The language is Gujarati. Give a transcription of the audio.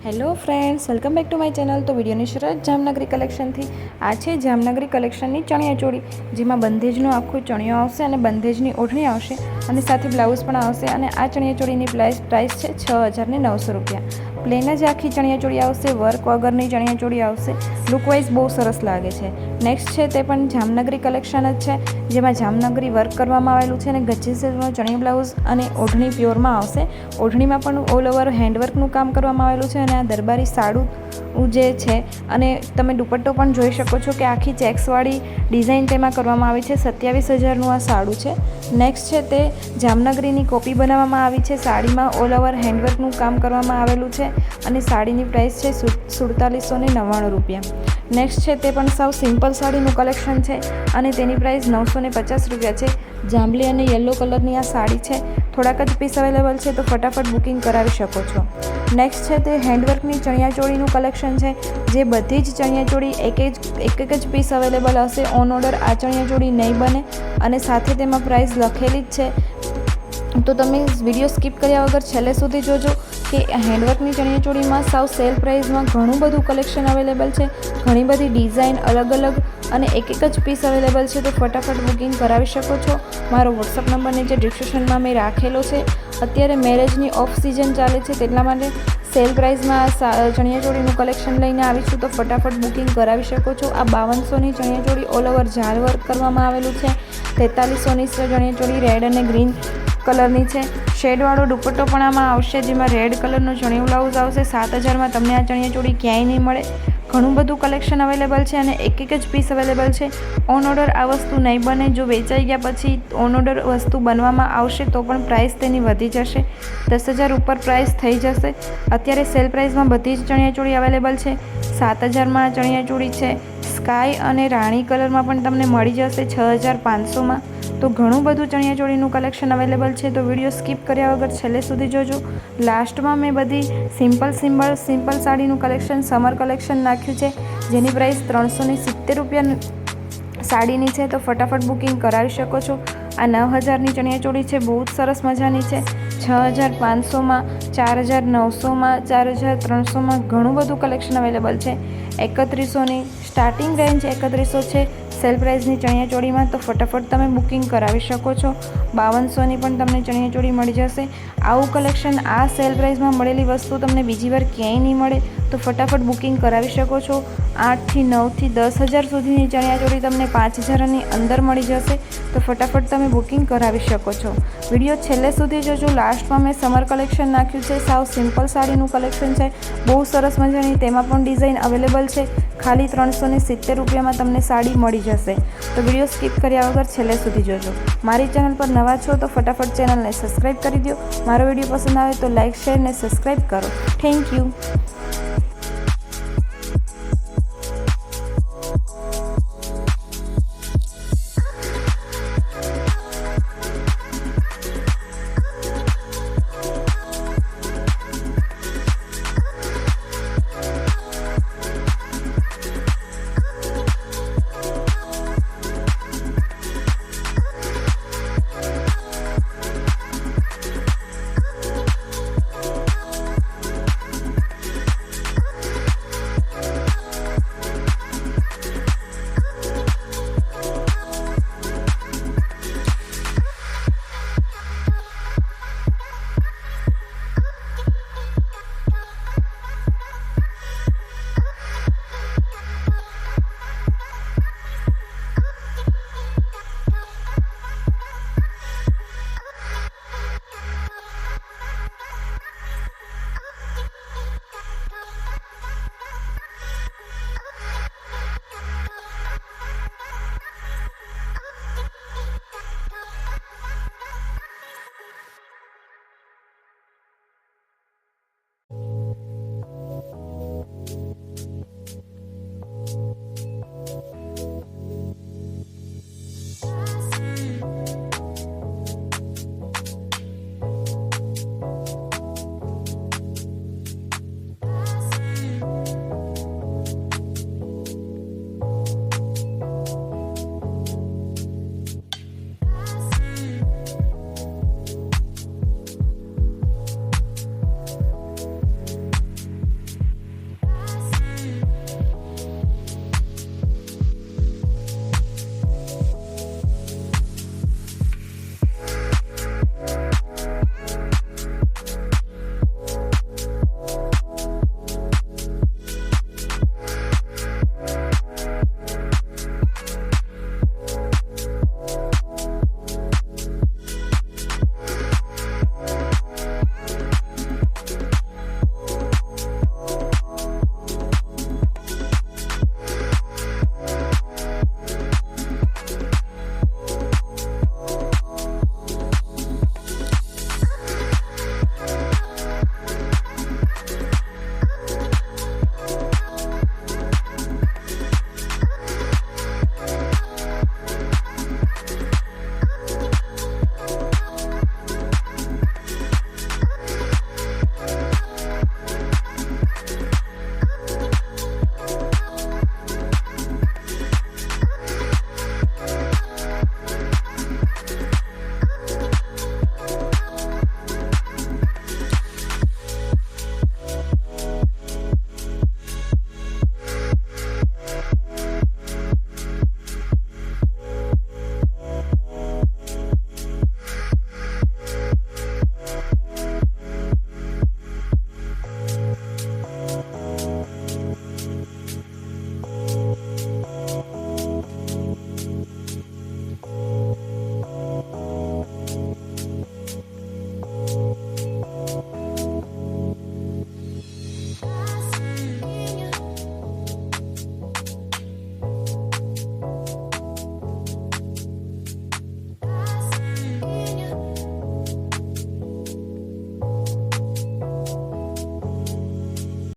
Hello friends, welcome back to my channel. તો વિડીયોની શરૂઆત જામનગરી કલેક્શનથી। આ છે જામનગરી કલેક્શનની ચણિયાચોળી, જેમાં બંધેજનો આખો ચણિયો આવશે અને બંધેજની ઓઢણી આવશે અને સાથે બ્લાઉઝ પણ આવશે। અને આ ચણિયાચોળીની પ્રાઇસ છે 6,900 રૂપિયા। પ્લેન જ આખી ચણિયાચોળી આવશે, વર્ક વગરની ચણિયાચોળી આવશે। લુકવાઇઝ બહુ સરસ લાગે છે। નેક્સ્ટ છે તે પણ જામનગરી કલેક્શન જ છે, જેમાં જામનગરી વર્ક કરવામાં આવેલું છે અને ગચ્છી સિલ્કનો ચણિયો બ્લાઉઝ અને ઓઢણી પ્યોરમાં આવશે। ઓઢણીમાં પણ ઓલ ઓવર હેન્ડવર્કનું કામ કરવામાં આવેલું છે અને આ દરબારી સાડું જે છે અને તમે દુપટ્ટો પણ જોઈ શકો છો કે આખી ચેક્સવાળી ડિઝાઇન તેમાં કરવામાં આવી છે। 27,000નું આ સાડું છે। નેક્સ્ટ છે તે જામનગરીની કોપી બનાવવામાં આવી છે, સાડીમાં ઓલ ઓવર હેન્ડવર્કનું કામ કરવામાં આવેલું છે અને સાડીની પ્રાઇસ છે 4,499 રૂપિયા। નેક્સ્ટ છે તે પણ સાવ સિમ્પલ સાડીનું કલેક્શન છે અને તેની પ્રાઇસ 950 રૂપિયા છે। જાંબલી અને યલો કલરની આ સાડી છે, થોડાક જ પીસ અવેલેબલ છે, તો ફટાફટ બુકિંગ કરાવી શકો છો। નેક્સ્ટ છે તે હેન્ડવર્કની ચણિયાચોળીનું કલેક્શન છે, જે બધી જ ચણિયાચોળી એક જ પીસ અવેલેબલ હશે। ઓન ઓર્ડર આ ચણિયાચોળી નહીં બને અને સાથે તેમાં પ્રાઇસ લખેલી જ છે, તો તમે વિડીયો સ્કીપ કર્યા વગર છેલ્લે સુધી જોજો કે હેન્ડવર્કની ચણિયાચોળીમાં સાવ સેલ પ્રાઇસમાં ઘણું બધું કલેક્શન અવેલેબલ છે, ઘણી બધી ડિઝાઇન અલગ અલગ અને એક જ પીસ અવેલેબલ છે, તો ફટાફટ બુકિંગ કરાવી શકો છો। મારો વોટ્સઅપ નંબર નીચે ડિસ્ક્રિપ્શનમાં મેં રાખેલો છે। અત્યારે મેરેજની ઓફ સિઝન ચાલે છે, તેટલા માટે સેલ પ્રાઇસમાં ચણિયાચોળીનું કલેક્શન લઈને આવી છું, તો ફટાફટ બુકિંગ કરાવી શકો છો। આ 5200ની ચણિયાચોળી ઓલ ઓવર ઝાલ વર્ક કરવામાં આવેલું છે। 4300ની ચણિયાચોળી રેડ અને ગ્રીન કલરની છે। શેડવાળો દુપટ્ટો પણ આમાં આવશે, જેમાં રેડ કલરનો ચણિયો બ્લાઉઝ આવશે। 7,000માં તમને આ ચણિયાચોળી ક્યાંય નહીં મળે। ઘણું બધું કલેક્શન અવેલેબલ છે અને એક જ પીસ અવેલેબલ છે। ઓન ઓર્ડર આ વસ્તુ નહીં બને, જો વેચાઈ ગયા પછી ઓન ઓર્ડર વસ્તુ બનવામાં આવશે તો પણ પ્રાઇસ તેની વધી જશે, 10,000 ઉપર પ્રાઇસ થઈ જશે। અત્યારે સેલ પ્રાઇસમાં બધી જ ચણિયાચોળી અવેલેબલ છે। 7,000માં આ ચણિયાચોળી છે, સ્કાય અને રાણી કલરમાં પણ તમને મળી જશે 6,500માં। તો ઘણું બધું ચણિયાચોળીનું કલેક્શન અવેલેબલ છે, તો વિડીયો સ્કીપ કર્યા વગર છેલ્લે સુધી જોજો। લાસ્ટમાં મેં બધી સિમ્પલ સાડીનું કલેક્શન, સમર કલેક્શન નાખ્યું છે, જેની પ્રાઇસ 370 રૂપિયા સાડીની છે, તો ફટાફટ બુકિંગ કરાવી શકો છો। આ 9,000ની ચણિયાચોળી છે, બહુ જ સરસ મજાની છે। 6,500માં, 4,900માં, 4,300માં ઘણું બધું કલેક્શન અવેલેબલ છે। 3100ની સ્ટાર્ટિંગ રેન્જ 3100 છે સેલ પ્રાઇસની ચણિયાચોળીમાં, તો ફટાફટ તમે બુકિંગ કરાવી શકો છો। 5200ની પણ તમને ચણિયાચોળી મળી જશે। આવું કલેક્શન આ સેલ પ્રાઇસમાં મળેલી વસ્તુ તમને બીજી વાર ક્યાંય નહીં મળે, તો ફટાફટ બુકિંગ કરાવી શકો છો। 8થી 9થી 10,000 સુધીની ચણિયાચોળી તમને 5,000ની અંદર મળી જશે, તો ફટાફટ તમે બુકિંગ કરાવી શકો છો। વિડીયો છેલ્લે સુધી જોજો। લાસ્ટમાં મેં સમર કલેક્શન નાખ્યું છે, સાવ સિમ્પલ સાડીનું કલેક્શન છે, બહુ સરસ મજાની, તેમાં પણ ડિઝાઇન અવેલેબલ છે। ખાલી 370 રૂપિયામાં તમને સાડી મળી જશે, તો વિડીયો સ્કીપ કર્યા વગર છેલ્લે સુધી જોજો। મારી ચેનલ પર નવા છો તો ફટાફટ ચેનલને સબસ્ક્રાઈબ કરી દો। મારો વિડીયો પસંદ આવે તો લાઇક, શેર ને સબસ્ક્રાઈબ કરો। Thank you.